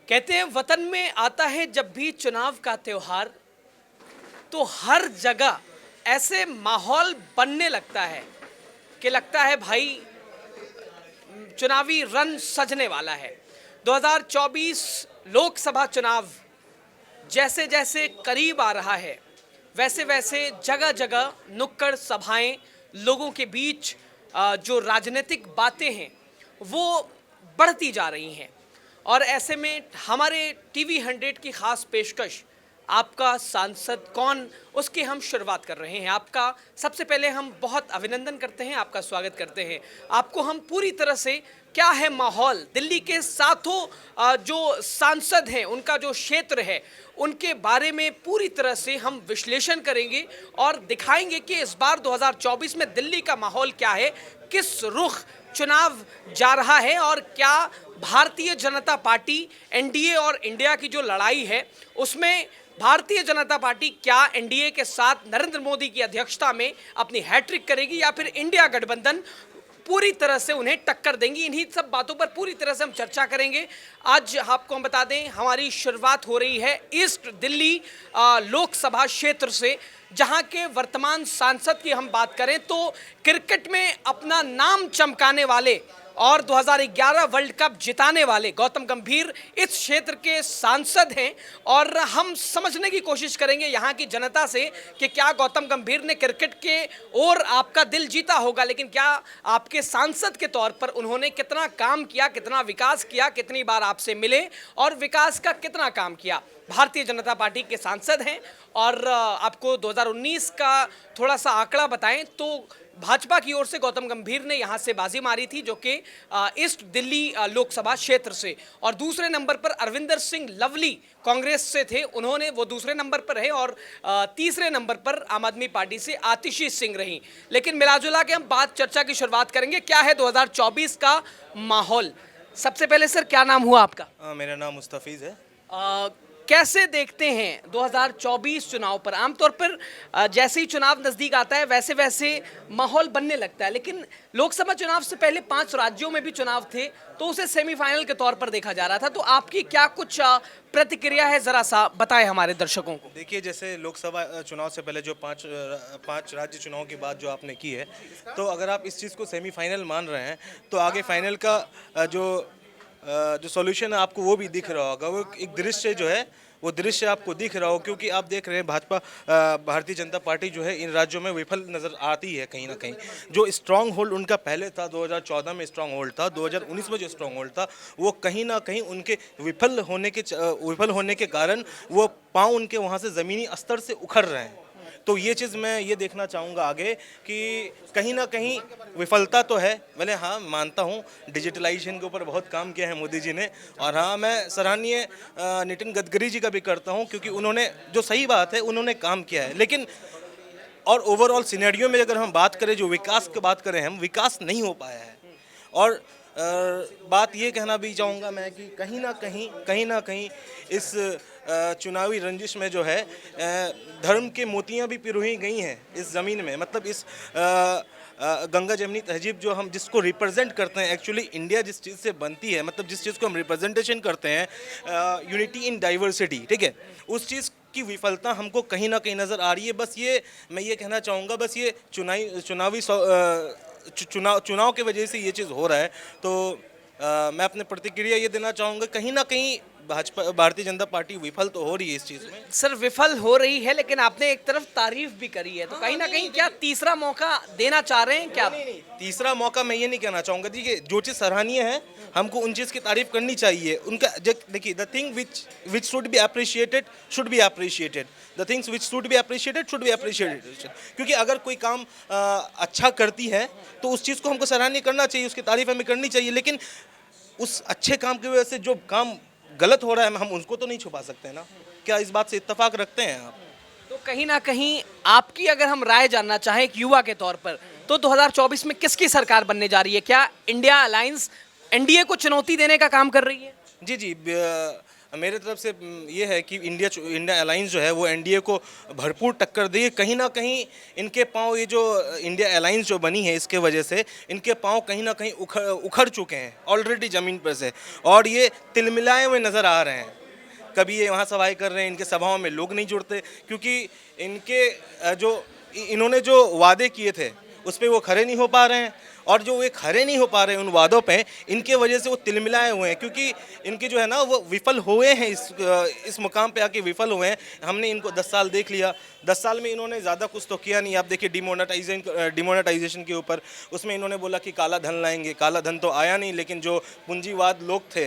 कहते हैं वतन में आता है जब भी चुनाव का त्योहार, तो हर जगह ऐसे माहौल बनने लगता है कि लगता है भाई चुनावी रन सजने वाला है। 2024 लोकसभा चुनाव जैसे जैसे करीब आ रहा है, वैसे वैसे जगह जगह नुक्कड़ सभाएं, लोगों के बीच जो राजनीतिक बातें हैं वो बढ़ती जा रही हैं। और ऐसे में हमारे टीवी 100 की खास पेशकश आपका सांसद कौन, उसकी हम शुरुआत कर रहे हैं। आपका सबसे पहले हम बहुत अभिनंदन करते हैं, आपका स्वागत करते हैं। आपको हम पूरी तरह से क्या है माहौल, दिल्ली के साथों जो सांसद हैं उनका जो क्षेत्र है उनके बारे में पूरी तरह से हम विश्लेषण करेंगे और दिखाएंगे कि इस बार 2024 में दिल्ली का माहौल क्या है, किस रुख चुनाव जा रहा है और क्या भारतीय जनता पार्टी एनडीए और इंडिया की जो लड़ाई है उसमें भारतीय जनता पार्टी क्या एनडीए के साथ नरेंद्र मोदी की अध्यक्षता में अपनी हैट्रिक करेगी या फिर इंडिया गठबंधन पूरी तरह से उन्हें टक्कर देंगी। इन्हीं सब बातों पर पूरी तरह से हम चर्चा करेंगे। आज आपको हम बता दें हमारी शुरुआत हो रही है ईस्ट दिल्ली लोकसभा क्षेत्र से, जहां के वर्तमान सांसद की हम बात करें तो क्रिकेट में अपना नाम चमकाने वाले और 2011 वर्ल्ड कप जिताने वाले गौतम गंभीर इस क्षेत्र के सांसद हैं। और हम समझने की कोशिश करेंगे यहाँ की जनता से कि क्या गौतम गंभीर ने क्रिकेट के और आपका दिल जीता होगा, लेकिन क्या आपके सांसद के तौर पर उन्होंने कितना काम किया, कितना विकास किया, कितनी बार आपसे मिले और विकास का कितना काम किया। भारतीय जनता पार्टी के सांसद हैं और आपको 2019 का थोड़ा सा आंकड़ा बताएं तो भाजपा की ओर से गौतम गंभीर ने यहां से बाजी मारी थी, जो कि ईस्ट दिल्ली लोकसभा क्षेत्र से, और दूसरे नंबर पर अरविंदर सिंह लवली कांग्रेस से थे, उन्होंने वो दूसरे नंबर पर रहे, और तीसरे नंबर पर आम आदमी पार्टी से आतिशी सिंह रही। लेकिन मिलाजुला के हम बात चर्चा की शुरुआत करेंगे क्या है 2024 का माहौल। सबसे पहले सर क्या नाम हुआ आपका? मेरा नाम मुस्तफीज़ है। कैसे देखते हैं 2024 चुनाव पर? आमतौर पर जैसे ही चुनाव नज़दीक आता है वैसे वैसे माहौल बनने लगता है, लेकिन लोकसभा चुनाव से पहले 5 राज्यों में भी चुनाव थे तो उसे सेमीफाइनल के तौर पर देखा जा रहा था। तो आपकी क्या कुछ प्रतिक्रिया है, ज़रा सा बताएं हमारे दर्शकों को। देखिए, जैसे लोकसभा चुनाव से पहले जो पाँच राज्य चुनाव की बात जो आपने की है, तो अगर आप इस चीज़ को सेमीफाइनल मान रहे हैं तो आगे फाइनल का जो सॉल्यूशन है आपको वो भी दिख रहा होगा। वो एक दृश्य जो है वो दृश्य आपको दिख रहा हो, क्योंकि आप देख रहे हैं भारतीय जनता पार्टी जो है इन राज्यों में विफल नज़र आती है कहीं ना कहीं। जो स्ट्रांग होल्ड उनका पहले था, 2014 में स्ट्रांग होल्ड था, 2019 में जो स्ट्रांग होल्ड था, वो कहीं ना कहीं उनके विफल होने के कारण वो पाँव उनके वहाँ से ज़मीनी स्तर से उखड़ रहे हैं। तो ये चीज़ मैं ये देखना चाहूँगा आगे कि कहीं ना कहीं विफलता तो है। मैंने हाँ मानता हूँ डिजिटलाइजेशन के ऊपर बहुत काम किया है मोदी जी ने, और हाँ मैं सराहनीय नितिन गडकरी जी का भी करता हूँ, क्योंकि उन्होंने जो सही बात है उन्होंने काम किया है। लेकिन और ओवरऑल सिनेरियो में अगर हम बात करें, जो विकास की बात करें, हम विकास नहीं हो पाया है। और बात ये कहना भी चाहूँगा मैं कि कहीं ना कहीं इस चुनावी रंजिश में जो है धर्म के मोतियाँ भी पिरोई गई हैं इस ज़मीन में। मतलब इस गंगा जमनी तहजीब जो हम जिसको रिप्रेजेंट करते हैं, एक्चुअली इंडिया जिस चीज़ से बनती है, मतलब जिस चीज़ को हम रिप्रेजेंटेशन करते हैं, यूनिटी इन डाइवर्सिटी, ठीक है, उस चीज़ की विफलता हमको कहीं ना कहीं नज़र आ रही है। बस ये मैं ये कहना चाहूँगा, बस ये चुनाव के वजह से ये चीज़ हो रहा है। तो मैं अपने प्रतिक्रिया ये देना चाहूँगा, कहीं ना कहीं भारतीय जनता पार्टी विफल तो हो रही है इस चीज़ में। सर विफल हो रही है, लेकिन आपने एक तरफ तारीफ भी करी है, तो कहीं ना कहीं क्या तीसरा मौका देना चाह रहे हैं क्या? नहीं, तीसरा मौका मैं ये नहीं कहना चाहूँगा। देखिए, जो चीज़ सराहनीय है हमको उन चीज़ की तारीफ करनी चाहिए। उनका देखिए, the thing which should be appreciated should be appreciated, the things which should be appreciated should be appreciated. क्योंकि अगर कोई काम अच्छा करती है तो उस चीज़ को हमको सराहनीय करना चाहिए, उसकी तारीफ हमें करनी चाहिए। लेकिन उस अच्छे काम की वजह से जो काम गलत हो रहा है हम उसको तो नहीं छुपा सकते ना। क्या इस बात से इत्तेफाक रखते हैं आप? तो कहीं ना कहीं आपकी अगर हम राय जानना चाहें एक युवा के तौर पर, तो 2024 में किसकी सरकार बनने जा रही है? क्या इंडिया अलायंस एनडीए को चुनौती देने का काम कर रही है? जी, मेरे तरफ से ये है कि इंडिया अलायंस जो है वो एनडीए को भरपूर टक्कर देगी। कहीं ना कहीं इनके पांव, ये जो इंडिया अलायंस जो बनी है इसके वजह से इनके पांव कहीं ना कहीं उखड़ चुके हैं ऑलरेडी ज़मीन पर से, और ये तिलमिलाए हुए नज़र आ रहे हैं। कभी ये वहाँ सभाएं कर रहे हैं, इनके सभाओं में लोग नहीं जुड़ते क्योंकि इनके इन्होंने जो वादे किए थे उस पर वो खरे नहीं हो पा रहे हैं, और जो वे खरे नहीं हो पा रहे हैं उन वादों पे, इनके वजह से वो तिलमिलाए हुए हैं क्योंकि इनके जो है ना वो विफल हुए हैं, इस मुकाम पे आके विफल हुए हैं। हमने इनको 10 साल देख लिया, 10 साल में इन्होंने ज़्यादा कुछ तो किया नहीं। आप देखिए डिमोनेटाइजेशन के ऊपर, उसमें इन्होंने बोला कि काला धन लाएंगे, काला धन तो आया नहीं, लेकिन जो पूंजीवाद लोग थे,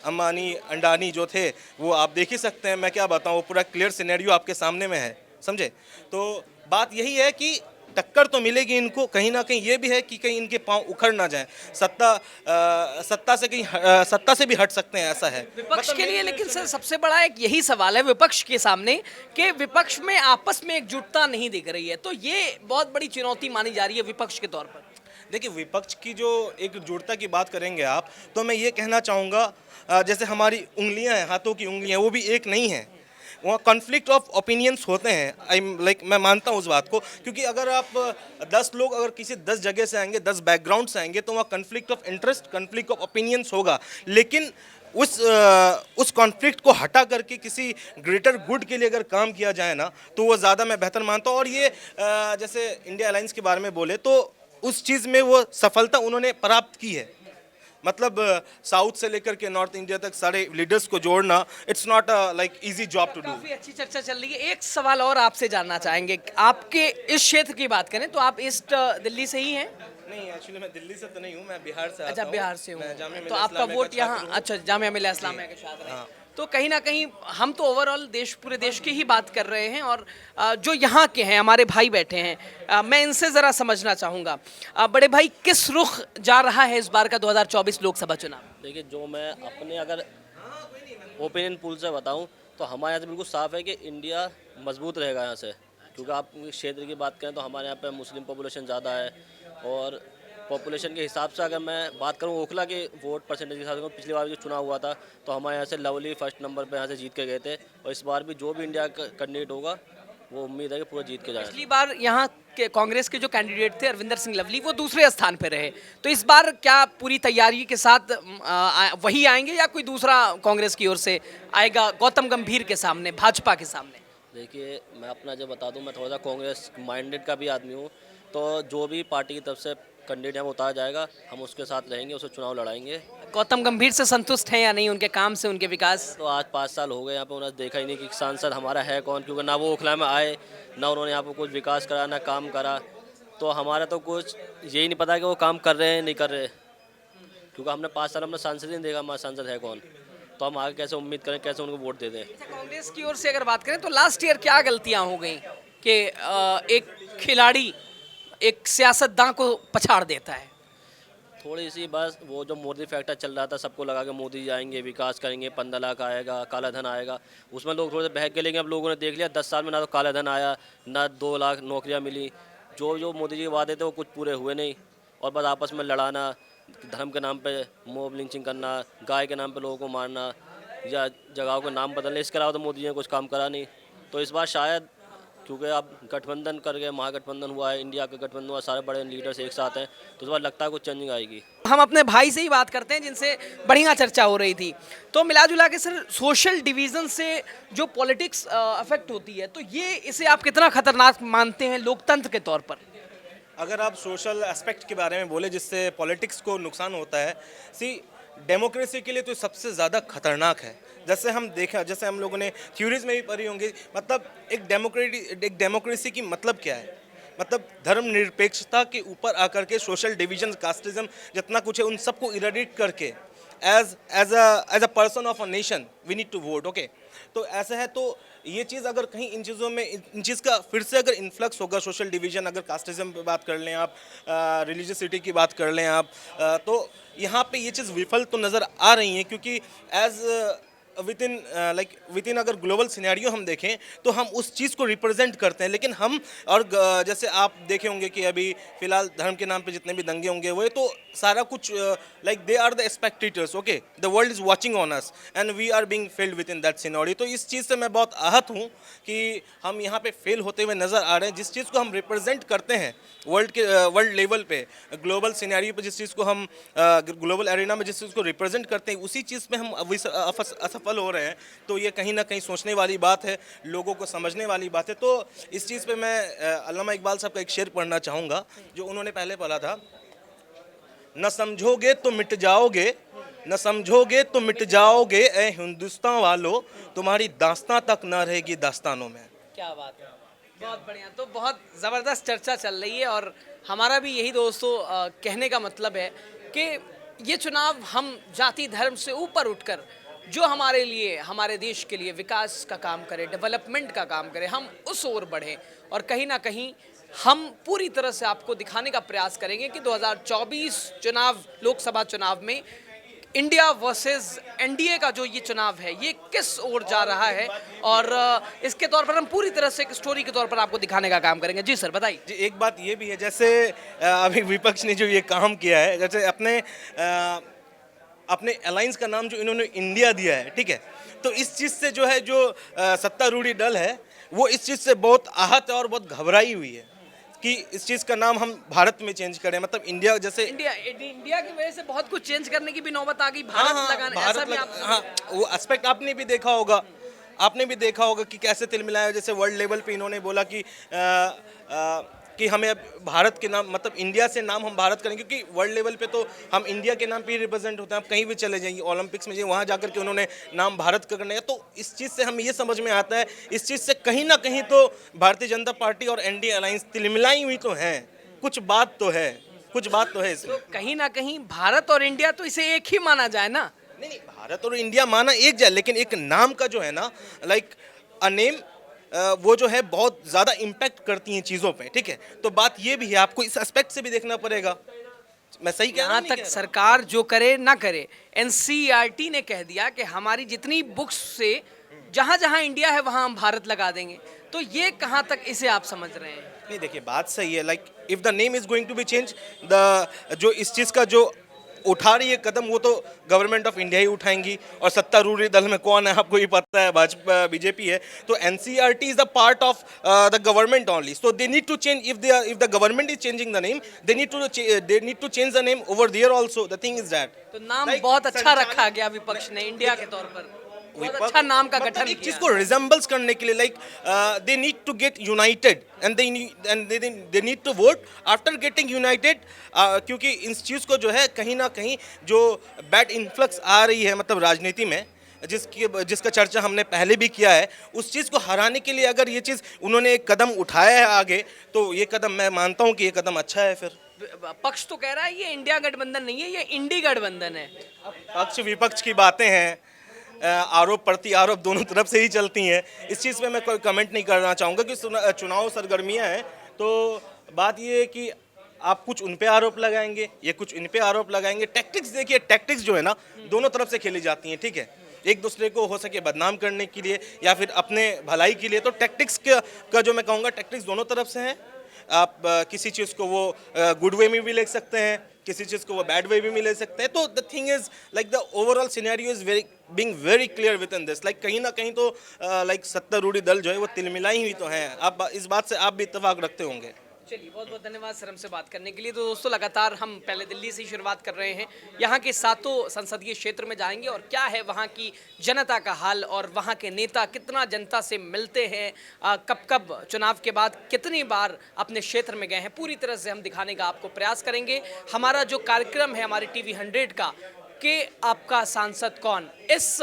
अंबानी अंडानी जो थे, वो आप देख ही सकते हैं। मैं क्या बताऊँ, वो पूरा क्लियर सिनेरियो आपके सामने में है, समझे। तो बात यही है कि टक्कर तो मिलेगी इनको, कहीं ना कहीं ये भी है कि कहीं इनके पांव उखड़ ना जाएं, सत्ता से भी हट सकते हैं, ऐसा है विपक्ष के लिए। लेकिन सर सबसे बड़ा एक यही सवाल है विपक्ष के सामने कि विपक्ष में आपस में एकजुटता नहीं दिख रही है, तो ये बहुत बड़ी चुनौती मानी जा रही है विपक्ष के तौर पर। देखिए, विपक्ष की जो एकजुटता की बात करेंगे आप, तो मैं ये कहना चाहूँगा जैसे हमारी उंगलियां हैं, हाथों की उंगलियां, वो भी एक नहीं है, वहाँ कॉन्फ्लिक्ट ऑफ ओपिनियंस होते हैं। मैं मानता हूँ उस बात को, क्योंकि अगर आप 10 लोग अगर किसी 10 जगह से आएंगे, 10 बैकग्राउंड से आएंगे, तो वहाँ conflict of interest, conflict of opinions होगा। लेकिन उस कॉन्फ्लिक्ट को हटा करके किसी ग्रेटर गुड के लिए अगर काम किया जाए ना, तो वो ज़्यादा मैं बेहतर मानता हूँ। और ये जैसे इंडिया अलायंस के बारे में बोले, तो उस चीज़ में वो सफलता उन्होंने प्राप्त की है। मतलब साउथ से लेकर के नॉर्थ इंडिया तक सारे लीडर्स को जोड़ना, it's not like easy job to do. काफी अच्छी चर्चा चल रही है। एक सवाल और आपसे जानना चाहेंगे, आपके इस क्षेत्र की बात करें तो आप ईस्ट दिल्ली से ही हैं? नहीं, एक्चुअली मैं दिल्ली से तो नहीं हूँ, मैं बिहार से आता अच्छा, हूँ। बिहार से हूँ, मैं जामिया तो मिल्लिया आपका इस्लामिया वोट का यहाँ, छात्र हूँ। अच्छा, जामिया मिल्लिया इस्लामिया के छात्र हैं। हाँ। तो कहीं ना कहीं हम तो ओवरऑल पूरे देश की ही बात कर रहे हैं, और जो यहाँ के हैं हमारे भाई बैठे हैं, मैं इनसे ज़रा समझना चाहूँगा। बड़े भाई, किस रुख जा रहा है इस बार का 2024 लोकसभा चुनाव? देखिए, जो मैं अपने अगर ओपिनियन पूल से बताऊं तो हमारे यहाँ से बिल्कुल साफ़ है कि इंडिया मजबूत रहेगा यहाँ से, क्योंकि आप क्षेत्र की बात करें तो हमारे यहाँ पे मुस्लिम पॉपुलेशन ज़्यादा है, और पॉपुलेशन के हिसाब से अगर मैं बात करूँ ओखला के वोट परसेंटेज के हिसाब से, पिछली बार जो चुनाव हुआ था तो हमारे यहाँ से लवली फर्स्ट नंबर पे यहाँ से जीत के गए थे, और इस बार भी जो भी इंडिया का कैंडिडेट होगा वो उम्मीद है कि पूरा जीत के जाए। पिछली बार यहाँ के कांग्रेस के जो कैंडिडेट थे अरविंदर सिंह लवली, वो दूसरे स्थान पर रहे, तो इस बार क्या पूरी तैयारी के साथ वही आएंगे या कोई दूसरा कांग्रेस की ओर से आएगा गौतम गंभीर के सामने, भाजपा के सामने? देखिए, मैं अपना जो बता दूं, मैं थोड़ा सा कांग्रेस माइंडेड का भी आदमी हूं, तो जो भी पार्टी की तरफ से कैंडिडेट यहाँ उतारा जाएगा हम उसके साथ रहेंगे, उससे चुनाव लड़ाएंगे। गौतम गंभीर से संतुष्ट हैं या नहीं, उनके काम से, उनके विकास? तो आज 5 साल हो गए यहाँ पे, उन्होंने देखा ही नहीं कि सांसद हमारा है कौन, क्योंकि ना वो ओखला में आए, ना उन्होंने यहाँ पे कुछ विकास करा, ना काम करा। तो हमारा तो कुछ यही नहीं पता कि वो काम कर रहे हैं नहीं कर रहे, क्योंकि हमने 5 साल अपना सांसद ही नहीं देखा हमारा सांसद है कौन, तो हम आगे कैसे उम्मीद करें, कैसे उनको वोट दे दें। कांग्रेस की ओर से अगर बात करें तो लास्ट ईयर क्या गलतियां हो गई कि एक खिलाड़ी एक सियासतदान को पछाड़ देता है? थोड़ी सी बस वो जो मोदी फैक्टर चल रहा था, सबको लगा कि मोदी जी आएंगे, विकास करेंगे, 15 लाख आएगा, काला धन आएगा, उसमें लोग थोड़े से बहक गए। लेकिन अब लोगों ने देख लिया 10 साल में ना तो काला धन आया, ना 2 लाख नौकरियां मिली, जो जो मोदी जी के वादे थे वो कुछ पूरे हुए नहीं, और बस आपस में लड़ाना, धर्म के नाम पे मॉब लिंचिंग करना, गाय के नाम पे लोगों को मारना, या जगहों के नाम बदलने, इसके अलावा तो मोदी जी ने कुछ काम करा नहीं। तो इस बार शायद, क्योंकि अब गठबंधन कर गए, महागठबंधन हुआ है, इंडिया का गठबंधन हुआ, सारे बड़े लीडर्स एक साथ हैं, तो इस बार लगता है कुछ चेंजिंग आएगी। हम अपने भाई से ही बात करते हैं जिनसे बढ़िया चर्चा हो रही थी। तो मिला जुला के सर, सोशल डिवीज़न से जो पॉलिटिक्स अफेक्ट होती है, तो ये इसे आप कितना खतरनाक मानते हैं लोकतंत्र के तौर पर? अगर आप सोशल एस्पेक्ट के बारे में बोले जिससे पॉलिटिक्स को नुकसान होता है, डेमोक्रेसी के लिए तो सबसे ज़्यादा खतरनाक है। जैसे हम लोगों ने थ्योरीज में भी पढ़ी होंगी, मतलब एक डेमोक्रेसी की मतलब क्या है, मतलब धर्मनिरपेक्षता के ऊपर आकर के सोशल डिवीजन, कास्टिज्म, जितना कुछ है उन सबको इरेडिकेट करके as a person of a nation we need to vote. Okay, तो ऐसा है, तो ये चीज़ अगर कहीं इन चीज़ों में, इन चीज़ का फिर से अगर इन्फ्लक्स होगा, सोशल डिवीजन, अगर कास्टिज्म पे बात कर लें आप, रिलीजियसिटी की बात कर लें आप, तो यहाँ पे ये चीज़ विफल तो नज़र आ रही है, क्योंकि विद इन अगर ग्लोबल सिनेरियो हम देखें तो हम उस चीज़ को रिप्रेजेंट करते हैं, लेकिन हम और जैसे आप देखे होंगे कि अभी फिलहाल धर्म के नाम पे जितने भी दंगे होंगे वो तो सारा कुछ like they are the spectators, okay, the world is watching on us and we are being failed with in that scenario. तो इस चीज़ से मैं बहुत आहत हूँ कि हम यहाँ पे फेल होते हुए नज़र आ रहे हैं। जिस चीज़ को हम रिप्रेजेंट करते हैं वर्ल्ड लेवल पे, ग्लोबल सिनेरियो पे, जिस चीज़ को हम ग्लोबल एरिना में जिस चीज़ को रिप्रेजेंट करते हैं, उसी चीज़ में हम असफल हो रहे हैं। तो ये कहीं ना कहीं सोचने वाली बात है, लोगों को समझने वाली बात है। तो इस चीज़ पे मैं अल्लामा इकबाल साहब का एक शेर पढ़ना चाहूँगा जो उन्होंने पहले पढ़ा था, न समझोगे तो मिट जाओगे, न समझोगे तो मिट जाओगे ए हिंदुस्तान वालों, तुम्हारी दास्तां तक न रहेगी दास्तानों में। क्या बात है, बहुत बढ़िया। तो बहुत ज़बरदस्त चर्चा चल रही है और हमारा भी यही दोस्तों कहने का मतलब है कि ये चुनाव हम जाति धर्म से ऊपर उठकर जो हमारे लिए, हमारे देश के लिए विकास का काम करे, डेवलपमेंट का काम करे, हम उस ओर बढ़ें। और कहीं ना कहीं हम पूरी तरह से आपको दिखाने का प्रयास करेंगे कि 2024 चुनाव, लोकसभा चुनाव में इंडिया वर्सेस एनडीए का जो ये चुनाव है ये किस ओर जा रहा है, और इसके तौर पर हम पूरी तरह से एक स्टोरी के तौर पर आपको दिखाने का काम करेंगे। जी सर बताइए। जी, एक बात ये भी है, जैसे अभी विपक्ष ने जो ये काम किया है, जैसे अपने अलायंस का नाम जो इन्होंने इंडिया दिया है, ठीक है, तो इस चीज़ से जो है जो सत्तारूढ़ी दल है वो इस चीज़ से बहुत आहत है और बहुत घबराई हुई है कि इस चीज़ का नाम हम भारत में चेंज करें, मतलब इंडिया जैसे इंडिया की वजह से बहुत कुछ चेंज करने की भी नौबत आ गई, भारत लगाने, ऐसा भी आप हाँ, वो एस्पेक्ट आपने भी देखा होगा, कि कैसे तिलमिलाया। जैसे वर्ल्ड लेवल पे इन्होंने बोला कि हमें अब भारत के नाम, मतलब इंडिया से नाम हम भारत करेंगे, क्योंकि वर्ल्ड लेवल पे तो हम इंडिया के नाम पे ही रिप्रेजेंट होते हैं। आप कहीं भी चले जाइए, ओलंपिक्स में जाइए, वहाँ जाकर के उन्होंने नाम भारत का करने का। तो इस चीज़ से हमें ये समझ में आता है, इस चीज़ से कहीं ना कहीं तो भारतीय जनता पार्टी और एनडीए अलायंस तिलमिलाई हुई तो हैं, कुछ बात तो है इसमें। तो कहीं ना कहीं भारत और इंडिया तो इसे एक ही माना जाए ना। नहीं, भारत और इंडिया माना एक जाए, लेकिन एक नाम का जो है ना, लाइक अ नेम, वो जो है बहुत ज़्यादा इम्पैक्ट करती हैं चीज़ों पे, ठीक है। तो बात ये भी है, आपको इस एस्पेक्ट से भी देखना पड़ेगा। मैं सही कह रहा हूं, यहाँ तक सरकार जो करे ना करे, एनसीईआरटी ने कह दिया कि हमारी जितनी बुक्स से जहाँ जहाँ इंडिया है वहाँ हम भारत लगा देंगे। तो ये कहाँ तक इसे आप समझ रहे हैं? नहीं, देखिए बात सही है, like if the name is going to be change, the जो इस चीज़ का जो उठा रही है कदम, वो तो गवर्नमेंट ऑफ इंडिया ही उठाएंगी। और सत्तारूढ़ी दल में कौन है आपको ही पता है, भाजपा बीजेपी है। तो NCERT is the part of the government only, so they need to change, if the government is changing the name, they need to change the name over there also. The thing is that, तो नाम बहुत अच्छा रखा गया विपक्ष ने India के तौर पर, बहुत अच्छा नाम का गठन एक चीज किया। को रिजेंबल्स करने के लिए, like they need to get united and they need to vote after getting united, क्योंकि इस चीज़ को जो है कहीं ना कहीं जो बैड इन्फ्लक्स आ रही है, मतलब राजनीति में, जिसका चर्चा हमने पहले भी किया है, उस चीज़ को हराने के लिए अगर ये चीज़ उन्होंने एक कदम उठाया है आगे, तो ये कदम मैं मानता हूँ कि ये कदम अच्छा है। फिर पक्ष तो कह रहा है ये इंडिया गठबंधन नहीं है, ये इंडी गठबंधन है। पक्ष विपक्ष की बातें हैं, आरोप प्रति आरोप दोनों तरफ से ही चलती हैं। इस चीज़ पे मैं कोई कमेंट नहीं करना चाहूँगा कि चुनाव सरगर्मियाँ हैं, तो बात ये है कि आप कुछ उन पे आरोप लगाएंगे, ये कुछ इन पे आरोप लगाएंगे। टैक्टिक्स देखिए, टैक्टिक्स जो है ना दोनों तरफ से खेली जाती हैं, ठीक है, एक दूसरे को हो सके बदनाम करने के लिए या फिर अपने भलाई के लिए। तो टैक्टिक्स का जो मैं कहूँगा, टैक्टिक्स दोनों तरफ से हैं। आप किसी चीज़ को वो गुड वे में भी ले सकते हैं, किसी चीज़ को वो बैड वे में ले सकते हैं। तो the thing is like the overall scenario is being very clear with in this, like कहीं ना कहीं तो लाइक सत्तारूढ़ी दल जो है वो तिलमिलाई हुई तो हैं। आप इस बात से आप भी इत्तेफाक रखते होंगे। चलिए, बहुत बहुत धन्यवाद सर हमसे बात करने के लिए। तो दोस्तों, लगातार हम पहले दिल्ली से ही शुरुआत कर रहे हैं, यहाँ के 7 संसदीय क्षेत्र में जाएंगे और क्या है वहाँ की जनता का हाल और वहाँ के नेता कितना जनता से मिलते हैं, कब कब चुनाव के बाद कितनी बार अपने क्षेत्र में गए हैं, पूरी तरह से हम दिखाने का आपको प्रयास करेंगे। हमारा जो कार्यक्रम है हमारे टीवी 100 का कि आपका सांसद कौन, इस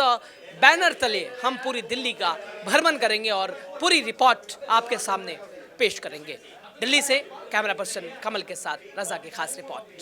बैनर तले हम पूरी दिल्ली का भ्रमण करेंगे और पूरी रिपोर्ट आपके सामने पेश करेंगे। दिल्ली से कैमरा पर्सन कमल के साथ रजा की खास रिपोर्ट।